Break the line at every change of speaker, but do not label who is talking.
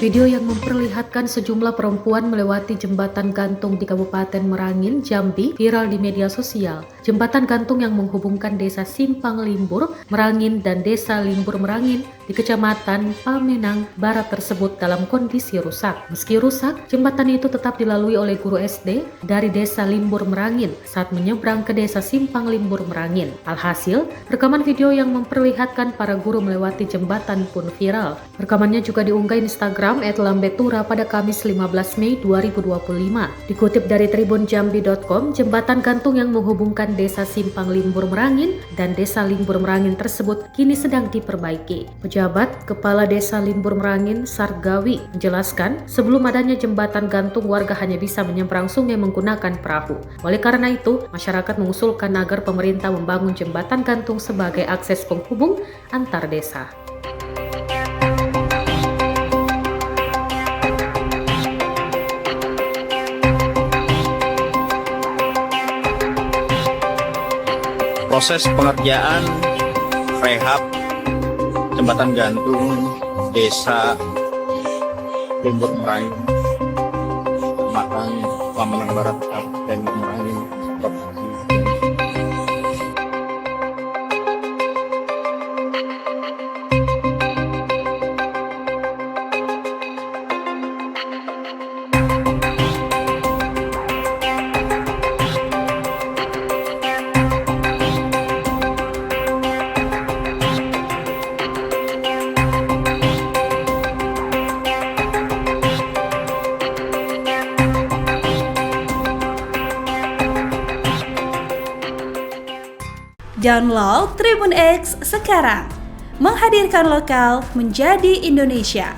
Video yang memperlihatkan sejumlah perempuan melewati jembatan gantung di Kabupaten Merangin, Jambi, viral di media sosial. Jembatan gantung yang menghubungkan Desa Simpang Limbur, Merangin dan Desa Limbur Merangin di Kecamatan Pamenang Barat tersebut dalam kondisi rusak. Meski rusak, jembatan itu tetap dilalui oleh guru SD dari Desa Limbur Merangin saat menyeberang ke Desa Simpang Limbur Merangin. Alhasil, rekaman video yang memperlihatkan para guru melewati jembatan pun viral. Rekamannya juga diunggah Instagram @lambetura pada Kamis 15 Mei 2025. Dikutip dari tribunjambi.com, jembatan gantung yang menghubungkan Desa Simpang Limbur Merangin dan Desa Limbur Merangin tersebut kini sedang diperbaiki. Pejabat Kepala Desa Limbur Merangin, Sargawi, menjelaskan sebelum adanya jembatan gantung warga hanya bisa menyeberang sungai menggunakan perahu. Oleh karena itu, masyarakat mengusulkan agar pemerintah membangun jembatan gantung sebagai akses penghubung antar desa.
Proses pengerjaan rehab jembatan gantung Desa Limbur Merangin, Kecamatan Pamenang Barat, Kabupaten Merangin, Provinsi
Download Tribun X sekarang, menghadirkan lokal menjadi Indonesia.